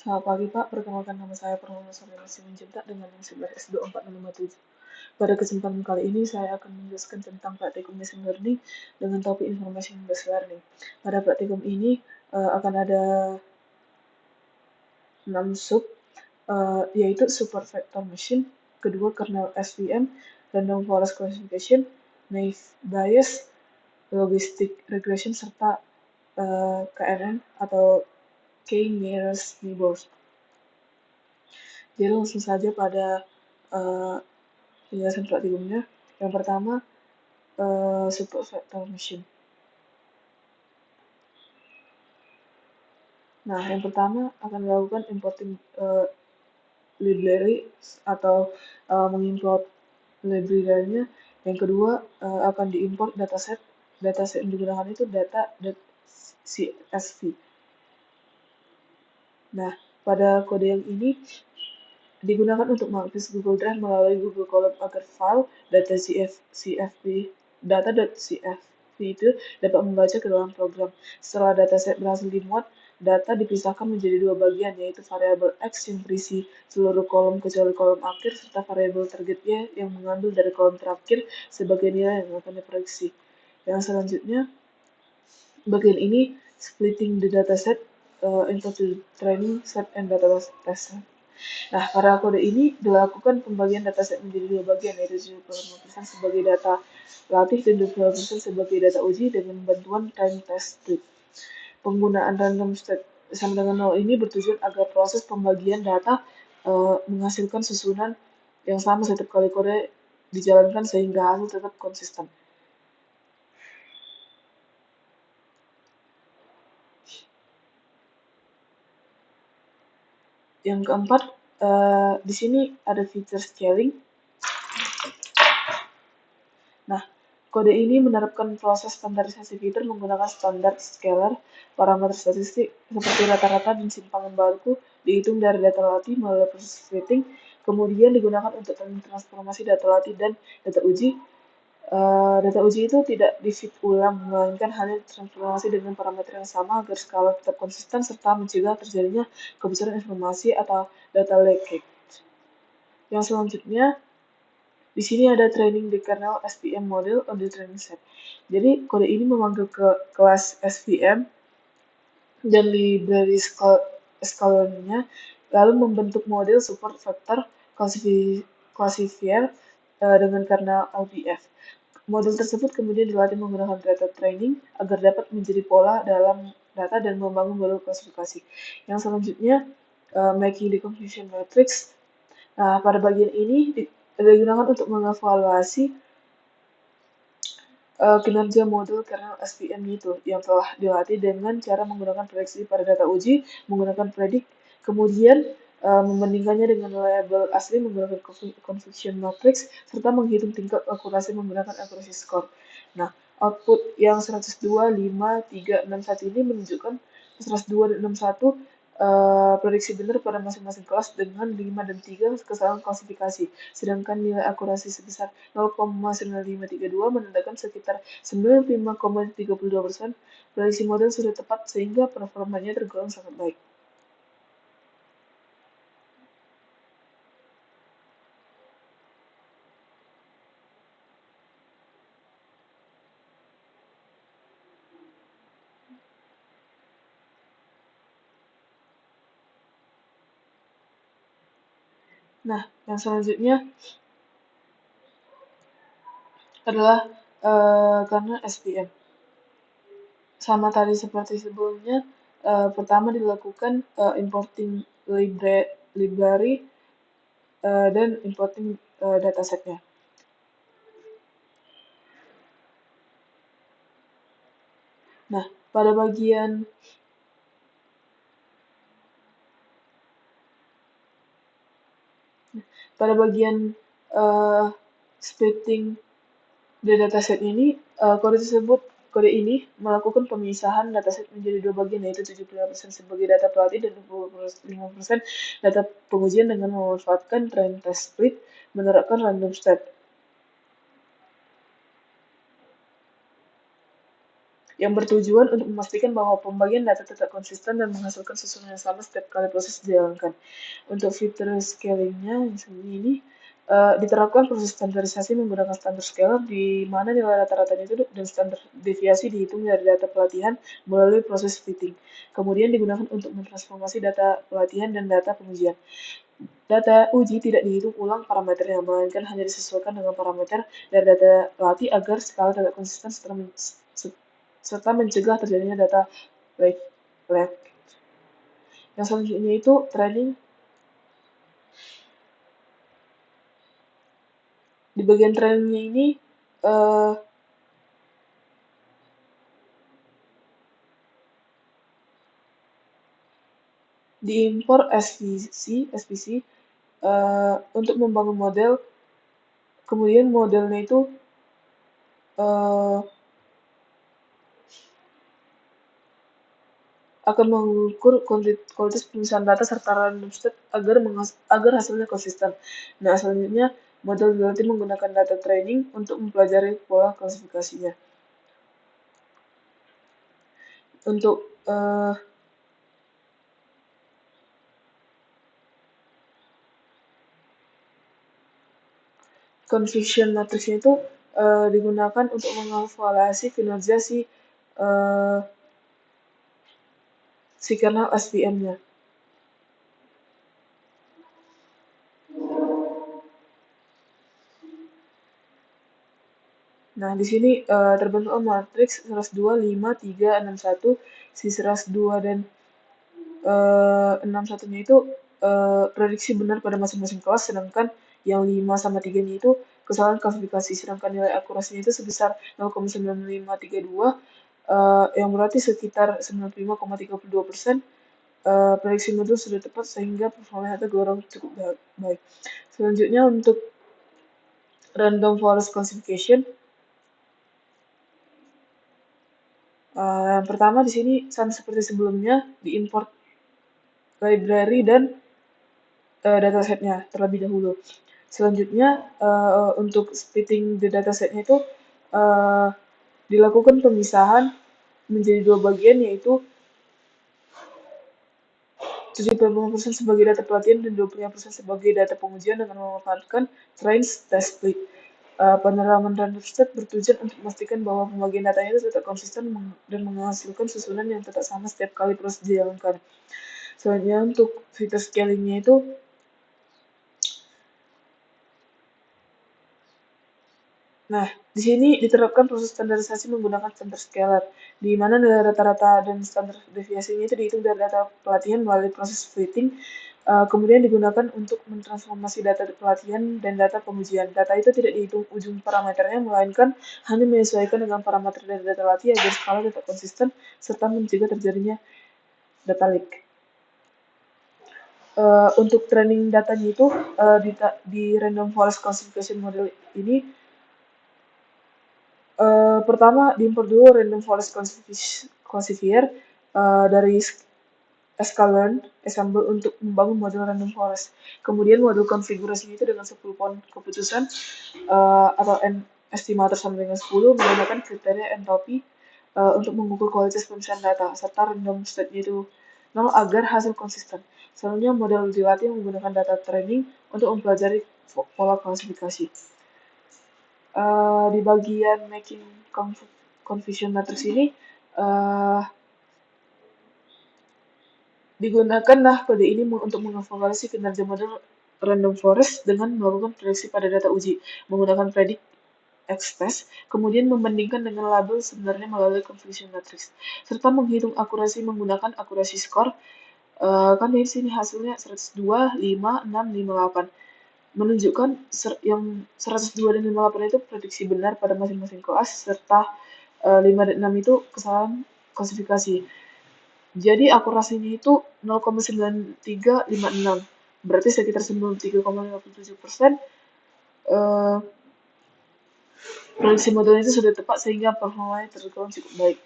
Selamat pagi Pak, perkenalkan nama saya Purnomo Sarjana Simanjuntak dengan NIM 11S24657. Pada kesempatan kali ini saya akan menjelaskan tentang praktikum machine learning dengan topik information based learning. Pada praktikum ini akan ada 6 sub, yaitu super vector machine, kedua kernel SVM, random forest classification, naive Bayes, logistic regression, serta KNN atau K-nearest neighbors. Jadi langsung saja pada penjelasan praktikumnya. Yang pertama, super vector machine. Nah, yang pertama akan melakukan importing library atau mengimport library-nya. Yang kedua akan diimport dataset. Dataset yang digunakan itu data.csv. Nah, pada kode yang ini digunakan untuk mengakses Google Drive melalui Google Column agar file data.cfv itu dapat membaca ke dalam program. Setelah dataset berhasil dimuat, data dipisahkan menjadi dua bagian, yaitu variabel X yang berisi seluruh kolom kecuali kolom akhir, serta variabel target Y yang mengambil dari kolom terakhir sebagai nilai yang akan diproyeksi. Yang selanjutnya, bagian ini splitting the dataset into the training set and data test set. Nah, pada kode ini dilakukan pembagian dataset menjadi dua bagian, yaitu 75% sebagai data latih dan 25% sebagai data uji dengan bantuan time test split. Penggunaan random state sama dengan 0 ini bertujuan agar proses pembagian data menghasilkan susunan yang sama setiap kali kode dijalankan sehingga hasil tetap konsisten. Yang keempat, di sini ada fitur scaling. Nah, kode ini menerapkan proses standarisasi fitur menggunakan standar scalar, parameter statistik seperti rata-rata dan simpangan baku dihitung dari data latih melalui proses splitting, kemudian digunakan untuk transformasi data latih dan data uji. Data uji itu tidak di-feed ulang, melainkan hanya transformasi dengan parameter yang sama agar skala tetap konsisten serta mencegah terjadinya kebocoran informasi atau data leakage. Yang selanjutnya, di sini ada training di kernel SVM model on the training set. Jadi kode ini memanggil ke kelas SVM dan library scalonnya, lalu membentuk model support vector classifier dengan kernel LBF. Model tersebut kemudian dilatih menggunakan data training agar dapat menjadi pola dalam data dan membangun model klasifikasi. Yang selanjutnya, making the confusion matrix. Nah, pada bagian ini digunakan untuk mengevaluasi kinerja modul kernel SVM itu yang telah dilatih dengan cara menggunakan prediksi pada data uji, menggunakan predict, kemudian membandingkannya dengan label asli menggunakan confusion matrix, serta menghitung tingkat akurasi menggunakan accuracy score. Nah, output yang 102, 5, 3, 6, 1 ini menunjukkan 102 dan 61 prediksi benar pada masing-masing kelas dengan 5 dan 3 kesalahan klasifikasi. Sedangkan nilai akurasi sebesar 0,9532 menandakan sekitar 95,32% prediksi model sudah tepat sehingga performanya tergolong sangat baik. Nah, yang selanjutnya adalah karena SVM. Sama tadi seperti sebelumnya, pertama dilakukan importing library dan importing datasetnya. Nah, pada bagian splitting the dataset ini, kode ini melakukan pemisahan dataset menjadi dua bagian, yaitu 75% sebagai data pelatih dan 25% data pengujian dengan memanfaatkan train test split menerapkan random state. yang bertujuan untuk memastikan bahwa pembagian data tetap konsisten dan menghasilkan susunan yang sama setiap kali proses dijalankan. Untuk fitur scalingnya, misalnya ini diterapkan proses standarisasi menggunakan standar scaler di mana nilai rata-ratanya itu dan standar deviasi dihitung dari data pelatihan melalui proses fitting. Kemudian digunakan untuk mentransformasi data pelatihan dan data pengujian. Data uji tidak dihitung ulang parameternya, melainkan hanya disesuaikan dengan parameter dari data pelatih agar skala tetap konsisten serta mencegah terjadinya data lag. Yang selanjutnya itu training. Di bagian trainingnya ini diimpor SVC untuk membangun model. Kemudian modelnya itu akan mengukur kualitas penyusunan data serta random state agar hasilnya konsisten. Nah, selanjutnya model dilatih menggunakan data training untuk mempelajari pola klasifikasinya. Untuk confusion matrixnya itu digunakan untuk mengevaluasi kinerja si kernel SVM-nya. Nah, di sini terbentuk matriks 102, 5, 3, 6, 1. Si 102 dan 61-nya itu prediksi benar pada masing-masing kelas, sedangkan yang 5 sama 3-nya itu kesalahan klasifikasi, sedangkan nilai akurasinya itu sebesar 0,9532, yang berarti sekitar 95,32%. Prediksi modul sudah tepat sehingga performa data gorong cukup baik. Selanjutnya untuk random forest classification. Yang pertama di sini sama seperti sebelumnya, diimport library dan datasetnya terlebih dahulu. Selanjutnya untuk splitting the datasetnya itu dilakukan pemisahan menjadi dua bagian, yaitu 75% sebagai data pelatihan dan 25% sebagai data pengujian dengan memanfaatkan trains test split. Penerapan random state bertujuan untuk memastikan bahwa pembagian datanya itu tetap konsisten dan menghasilkan susunan yang tetap sama setiap kali proses dijalankan. Selanjutnya untuk fitur scalingnya itu nah, di sini diterapkan proses standarisasi menggunakan standar scalar, di mana nilai rata-rata dan standar deviasinya itu dihitung dari data pelatihan melalui proses fitting, kemudian digunakan untuk mentransformasi data pelatihan dan data pengujian. Data itu tidak dihitung ujung parameternya, melainkan hanya menyesuaikan dengan parameter dari data latih agar skala tetap konsisten serta mencegah terjadinya data leak. Untuk training datanya itu di random forest classification model ini pertama diimport dulu random forest classifier dari sklearn assemble untuk membangun model random forest. Kemudian model konfigurasinya itu dengan 10 poin keputusan atau estimator sama dengan 10 menggunakan kriteria entropy untuk mengukur kualitas penyusunan data serta random state-nya itu 0 agar hasil konsisten. Selanjutnya model dilatih menggunakan data training untuk mempelajari pola klasifikasi. Di bagian making confusion matrix ini digunakanlah kode ini untuk mengevaluasi kinerja model random forest dengan melakukan prediksi pada data uji menggunakan predict X-test, kemudian membandingkan dengan label sebenarnya melalui confusion matrix, serta menghitung akurasi menggunakan akurasi score. Kan di sini hasilnya 102, 5, 6, 5, 8. Menunjukkan yang 102 dan 58 itu prediksi benar pada masing-masing kelas, serta 5 dan 6 itu kesalahan klasifikasi. Jadi akurasinya itu 0,9356, berarti sekitar 93,57%. Prediksi modelnya itu sudah tepat sehingga performanya tergolong cukup baik.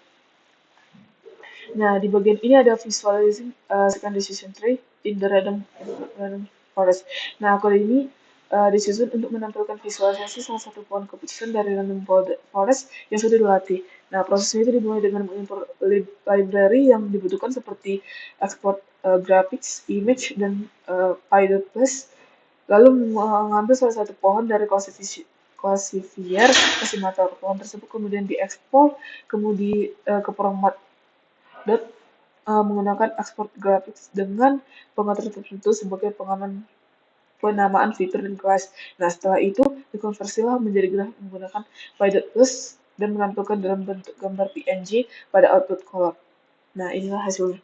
Nah, di bagian ini ada visualizing second decision tree in the random forest. Nah, kode ini disusun untuk menampilkan visualisasi salah satu pohon keputusan dari random forest yang sudah dilatih. Nah, prosesnya itu dimulai dengan mengimpor library yang dibutuhkan seperti export graphics, image, dan Python Plus, lalu mengambil salah satu pohon dari classifier estimator. Pohon tersebut kemudian diekspor ke format dot menggunakan export graphics dengan pengatur tertentu sebagai penamaan fitur dan kelas. Nah, setelah itu dikonversilah menjadi grafik menggunakan Plus dan menampilkan dalam bentuk gambar PNG pada output color. Nah, inilah hasilnya.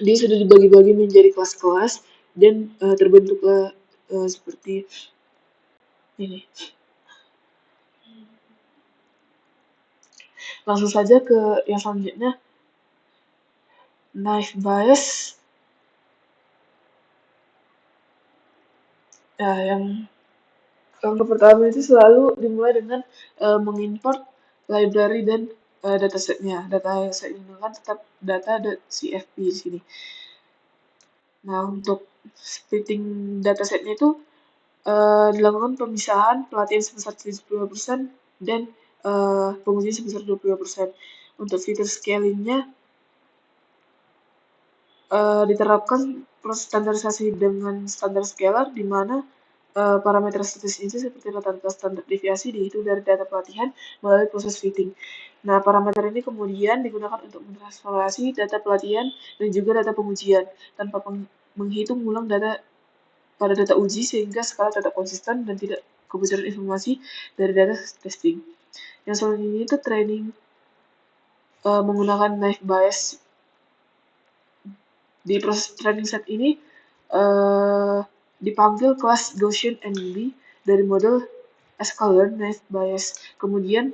Dia sudah dibagi-bagi menjadi kelas-kelas dan terbentuklah seperti ini. Langsung saja ke yang selanjutnya, naive Bayes. Nah, yang pertama itu selalu dimulai dengan mengimport library dan datasetnya. Data yang saya gunakan tetap data.cfp di sini. Nah, untuk splitting datasetnya itu dilakukan pemisahan pelatihan sebesar 70% dan pengujian sebesar 20%. Untuk fitur scalingnya diterapkan proses standarisasi dengan standar scalar di mana parameter statistik itu seperti rata-rata standar deviasi dihitung dari data pelatihan melalui proses fitting. Nah, parameter ini kemudian digunakan untuk mentransformasi data pelatihan dan juga data pengujian tanpa menghitung ulang data pada data uji sehingga skala tetap konsisten dan tidak kebocoran informasi dari data testing. Yang selanjutnya itu training menggunakan naive Bayes. Di proses training set ini dipanggil kelas Gaussian NB dari model sklearn naive Bayes. Kemudian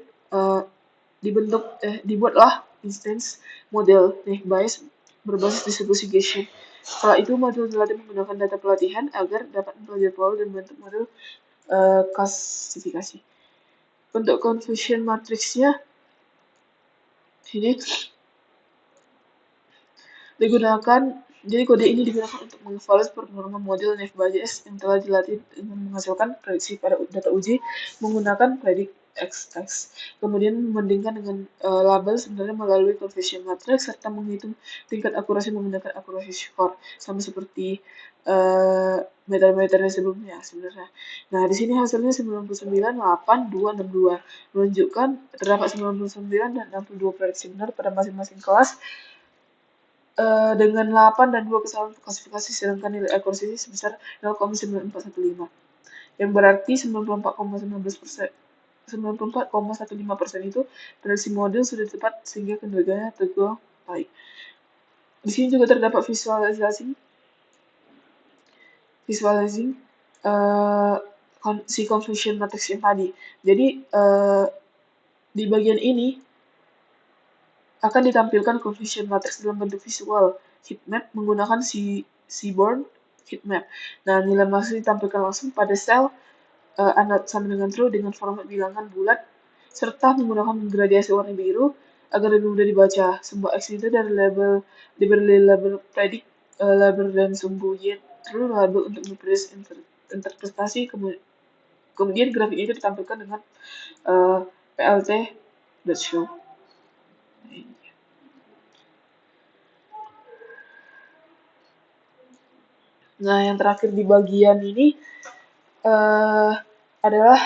dibuatlah instance model naive Bayes berbasis distribusi Gaussian. Setelah itu, modul dilatih menggunakan data pelatihan agar dapat mempelajari pola dan bentuk model klasifikasi. Untuk confusion matrixnya, ini digunakan. Jadi kode ini digunakan untuk mengevaluasi performa model naive Bayes yang telah dilatih dengan menghasilkan prediksi pada data uji menggunakan predict XX. Kemudian membandingkan dengan label sebenarnya melalui confusion matrix serta menghitung tingkat akurasi menggunakan akurasi score sama seperti meter-meternya sebelumnya sebenarnya. Nah, di sini hasilnya 99, 8, 2, 62 menunjukkan terdapat 99 dan 62 prediksi benar pada masing-masing kelas dengan 8 dan 2 kesalahan klasifikasi sedangkan nilai akurasi sebesar 0,9415 yang berarti 94,15% itu prediksi model sudah tepat sehingga kinerjanya tergolong baik. Di sini juga terdapat visualizing si confusion matrix yang tadi. Jadi di bagian ini akan ditampilkan confusion matrix dalam bentuk visual heatmap menggunakan Seaborn heatmap. Nah, nilai maksud ditampilkan langsung pada sel sama dengan true dengan format bilangan bulat serta menggunakan gradiasi warna biru agar lebih mudah dibaca. Sebuah X itu dari diberi label predict, label dan sumbu Y true label untuk memprediksi interpretasi kemudian grafik itu ditampilkan dengan plt.show. Nah, yang terakhir di bagian ini adalah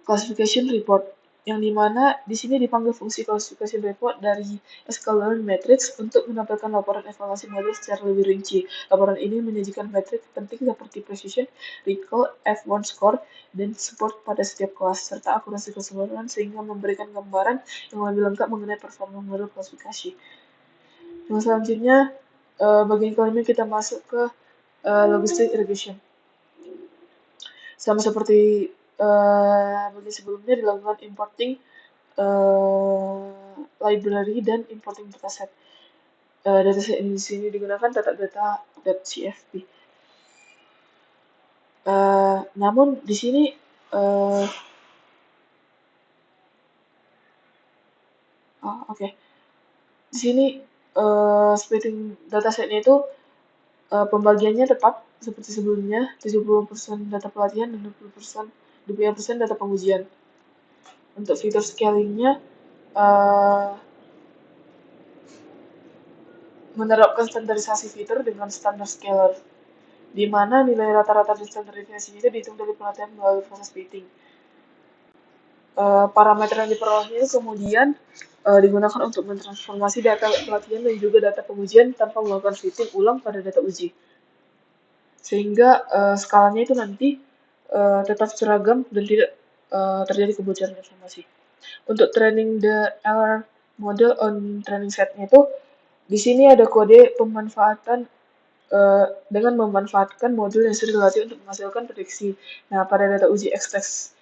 classification report, yang dimana di sini dipanggil fungsi classification report dari sklearn matrix untuk menampilkan laporan evaluasi model secara lebih rinci. Laporan ini menyajikan metrik penting seperti precision, recall, F1 score, dan support pada setiap kelas, serta akurasi keseluruhan sehingga memberikan gambaran yang lebih lengkap mengenai performa model klasifikasi. Yang selanjutnya, bagian kelima kita masuk ke logistic irrigation. Sama seperti bagian sebelumnya dilakukan importing library dan importing dataset. Dataset ini di sini digunakan data.cfp. Namun di sini di sini splitting datasetnya itu pembagiannya tetap seperti sebelumnya, 70% data pelatihan dan 25% data pengujian. Untuk fitur scalingnya, menerapkan standarisasi fitur dengan standar scalar, di mana nilai rata-rata dan standarisasi itu dihitung dari pelatihan melalui proses fitting. Parameter yang diperolehnya itu kemudian digunakan untuk mentransformasi data pelatihan dan juga data pengujian tanpa melakukan fitting ulang pada data uji. Sehingga skalanya itu nanti tetap seragam dan tidak terjadi kebocoran informasi. Untuk training the LR model on training setnya itu di sini ada kode pemanfaatan dengan memanfaatkan modul yang sudah dilatih untuk menghasilkan prediksi. Nah, pada data uji X-test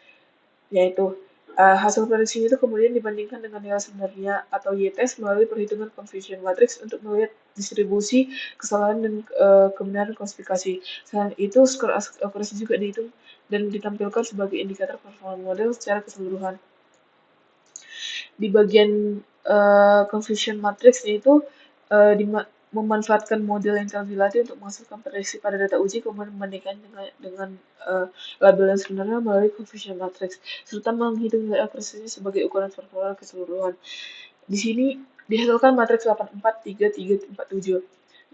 yaitu hasil prediksinya itu kemudian dibandingkan dengan nilai sebenarnya atau Y-test melalui perhitungan confusion matrix untuk melihat distribusi kesalahan dan kebenaran klasifikasi. Selain itu, skor akurasi juga dihitung dan ditampilkan sebagai indikator performa model secara keseluruhan. Di bagian confusion matrix yaitu memanfaatkan model yang telah dilatih untuk menghasilkan prediksi pada data uji, kemudian membandingkan dengan label yang sebenarnya melalui confusion matrix, serta menghitung nilai akurasinya sebagai ukuran performa keseluruhan. Di sini dihasilkan matriks 843347.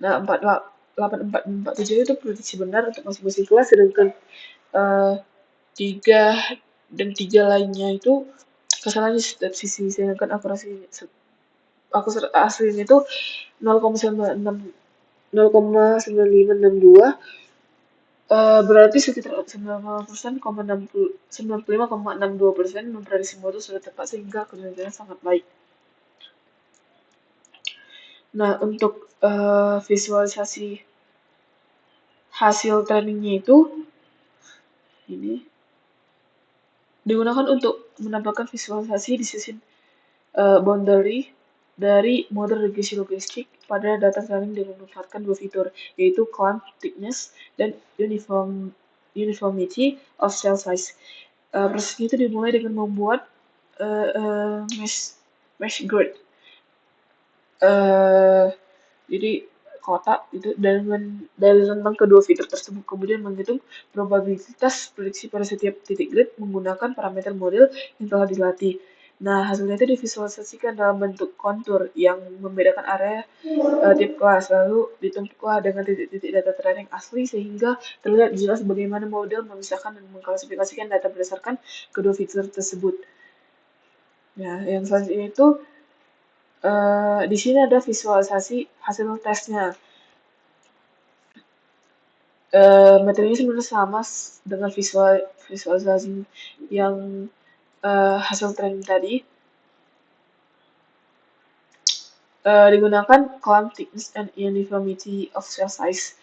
Nah, 8447 itu prediksi benar untuk masing-masing kelas, sedangkan 3 dan 3 lainnya itu kesalahannya di setiap sisi, sedangkan akurasi aslinya itu 0,9562 berarti sekitar 95,62% memprediksi model sudah tepat sehingga kerjanya sangat baik. Nah, untuk visualisasi hasil trainingnya itu ini digunakan untuk menampilkan visualisasi di sisi boundary dari model regresi logistik pada data training dengan memanfaatkan dua fitur, yaitu clamp thickness dan uniformity of cell size. Prosesnya itu dimulai dengan membuat mesh grid. Jadi kotak itu dengan tentang kedua fitur tersebut, kemudian menghitung probabilitas prediksi pada setiap titik grid menggunakan parameter model yang telah dilatih. Nah, hasilnya itu divisualisasikan dalam bentuk kontur yang membedakan area tiap kelas, lalu ditumpuklah dengan titik-titik data training asli sehingga terlihat jelas bagaimana model memisahkan dan mengklasifikasikan data berdasarkan kedua fitur tersebut. Nah, yang selanjutnya itu di sini ada visualisasi hasil tesnya. Materinya sebenarnya sama dengan visualisasi yang hasil training tadi. Digunakan clamp thickness and uniformity of cell size.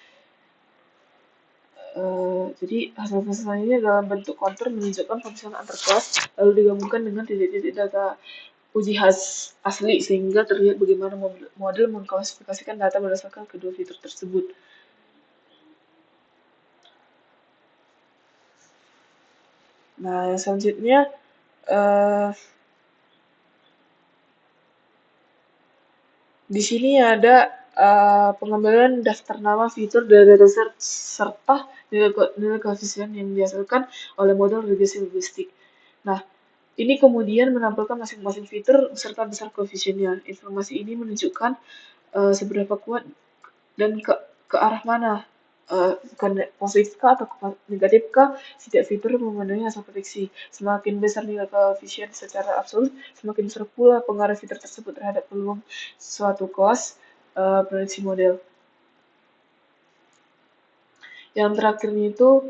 Jadi hasil ini dalam bentuk kontur menunjukkan pemisahan antar kelas lalu digabungkan dengan titik-titik data uji asli sehingga terlihat bagaimana model mengklasifikasikan data berdasarkan kedua fitur tersebut. Nah, yang selanjutnya di sini ada pengambilan daftar nama fitur dari dataset serta nilai koefisien yang dihasilkan oleh model regresi logistik. Nah, ini kemudian menampilkan masing-masing fitur serta besar koefisiennya. Informasi ini menunjukkan seberapa kuat dan ke arah mana positif kah atau negatif kah setiap fitur memenuhi hasil prediksi. Semakin besar nilai koefisien secara absolut, semakin besar pula pengaruh fitur tersebut terhadap peluang suatu kelas prediksi model. Yang terakhirnya itu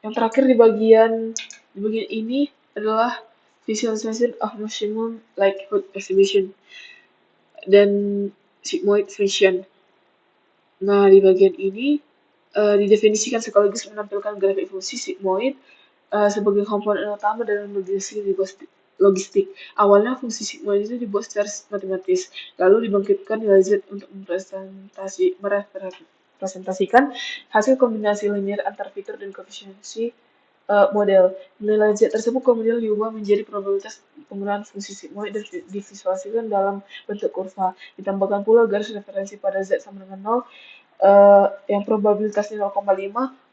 yang terakhir di bagian ini adalah visualization of maximum likelihood estimation dan sigmoid function. Nah, di bagian ini didefinisikan sekaligus menampilkan grafik fungsi sigmoid sebagai komponen utama dalam logistik. Awalnya fungsi sigmoid itu dibuat secara matematis, lalu dibangkitkan nilai Z untuk merepresentasikan hasil kombinasi linear antar fitur dan koefisiensi model. Nilai Z tersebut kemudian diubah menjadi probabilitas penggunaan fungsi sigmoid dan divisualisasikan dalam bentuk kurva. Ditambahkan pula garis referensi pada Z sama dengan 0 yang probabilitasnya 0,5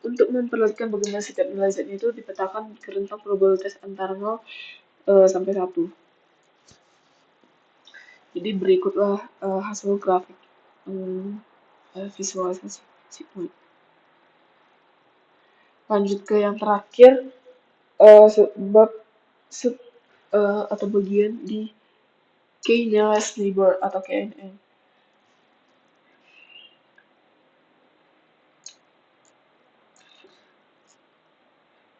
untuk memperlihatkan bagaimana setiap nilai Z itu dipetakan ke rentang probabilitas antara 0 sampai 1. Jadi berikutlah hasil grafik visualisasi sigmoid. Lanjut ke yang terakhir, sebab atau bagian di K-nearest neighbor atau KNN.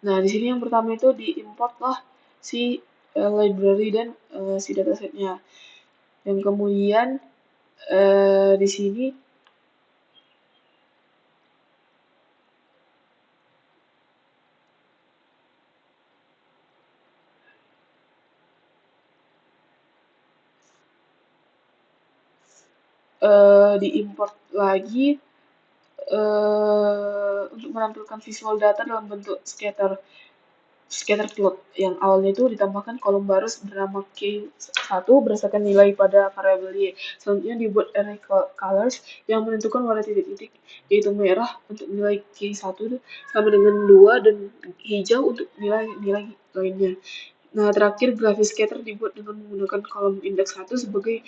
Nah, di sini yang pertama itu diimport lah si library dan si datasetnya. Yang kemudian di sini diimport lagi untuk menampilkan visual data dalam bentuk scatter plot yang awalnya itu ditambahkan kolom baru bernama K1 berdasarkan nilai pada variabel Y. Selanjutnya dibuat array colors yang menentukan warna titik-titik, yaitu merah untuk nilai K1 sama dengan 2 dan hijau untuk nilai-nilai lainnya. Nah, terakhir grafis scatter dibuat dengan menggunakan kolom indeks 1 sebagai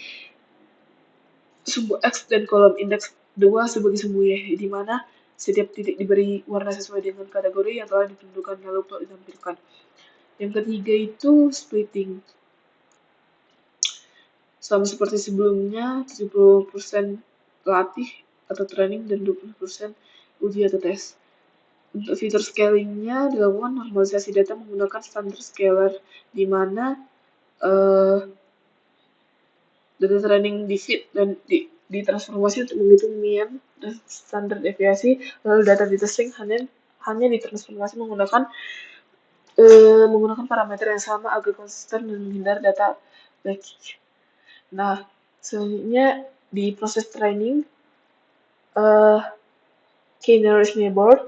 sumbu X dan kolom indeks 2 sebagai sumbu Y, di mana setiap titik diberi warna sesuai dengan kategori yang telah ditentukan lalu plot ditampilkan. Yang ketiga itu splitting. Sama seperti sebelumnya, 70% latih atau training dan 20% uji atau tes. Untuk fitur scalingnya dilakukan normalisasi data menggunakan standar scalar, di mana data training di feed dan ditransformasi untuk menghitung mean dan standar deviasi, lalu data di testing hanya ditransformasi menggunakan parameter yang sama agar konsisten dan menghindari data leakage. Nah, selanjutnya di proses training K-nearest neighbor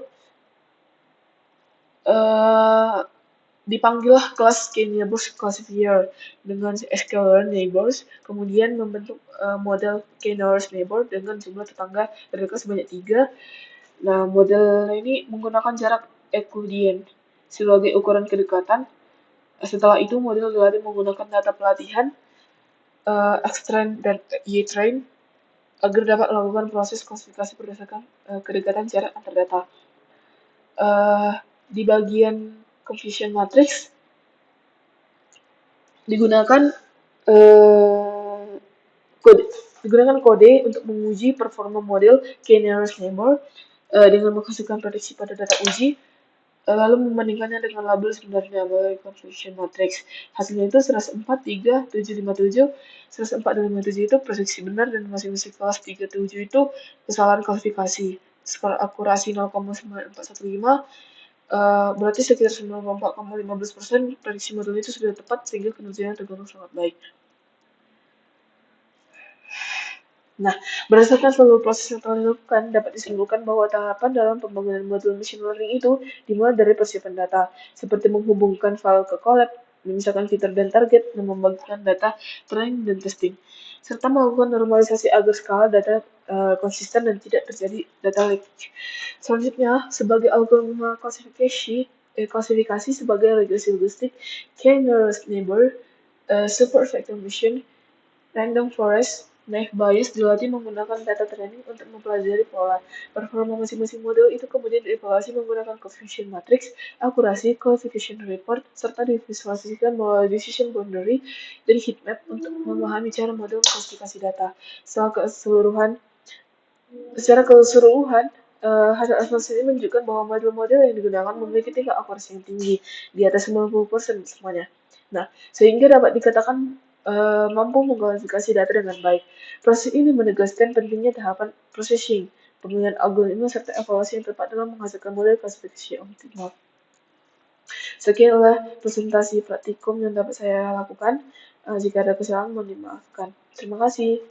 dipanggillah kelas K-neighbors classifier dengan scalar neighbors, kemudian membentuk model K-nearest neighbor dengan jumlah tetangga terdekat sebanyak 3. Nah, model ini menggunakan jarak Euclidean sebagai ukuran kedekatan. Setelah itu, model dilatih menggunakan data pelatihan X-train dan Y-train agar dapat melakukan proses klasifikasi berdasarkan kedekatan jarak antar data. Di bagian confusion matrix digunakan kode untuk menguji performa model K-nearest neighbor dengan menghasilkan prediksi pada data uji, lalu membandingkannya dengan label sebenarnya melalui confusion matrix. Hasilnya itu 104, 3, 7, 5, 7. 104 dan 57 itu prediksi benar dan masing-masing kelas 3, 7 itu kesalahan klasifikasi. Skor akurasi 0,9415, berarti sekitar 94,15% prediksi model itu sudah tepat sehingga kinerjanya tergolong sangat baik. Nah, berdasarkan seluruh proses yang telah dilakukan, dapat disimpulkan bahwa tahapan dalam pembangunan modul machine learning itu dimulai dari persiapan data, seperti menghubungkan file ke collab, memisahkan fitur dan target, dan membagikan data training dan testing, serta melakukan normalisasi agar skala data konsisten dan tidak terjadi data leakage. Selanjutnya, sebagai algoritma klasifikasi sebagai regresi logistik, K-nearest neighbor, super vector machine, random forest, naive Bayes dilatih menggunakan data training untuk mempelajari pola. Performa masing-masing model itu kemudian dievaluasi menggunakan confusion matrix, akurasi, qualification report, serta divisualisasikan melalui decision boundary dan heatmap untuk memahami cara model klasifikasi data. Secara keseluruhan, hasil asesmen ini menunjukkan bahwa model-model yang digunakan memiliki tingkat akurasi yang tinggi, di atas 90% semuanya. Nah, sehingga dapat dikatakan mampu mengklasifikasi data dengan baik. Proses ini menegaskan pentingnya tahapan processing, pemilihan algoritma, serta evaluasi yang tepat dalam menghasilkan model klasifikasi yang optimal. Sekianlah presentasi praktikum yang dapat saya lakukan. Jika ada kesalahan, mohon dimaafkan. Terima kasih.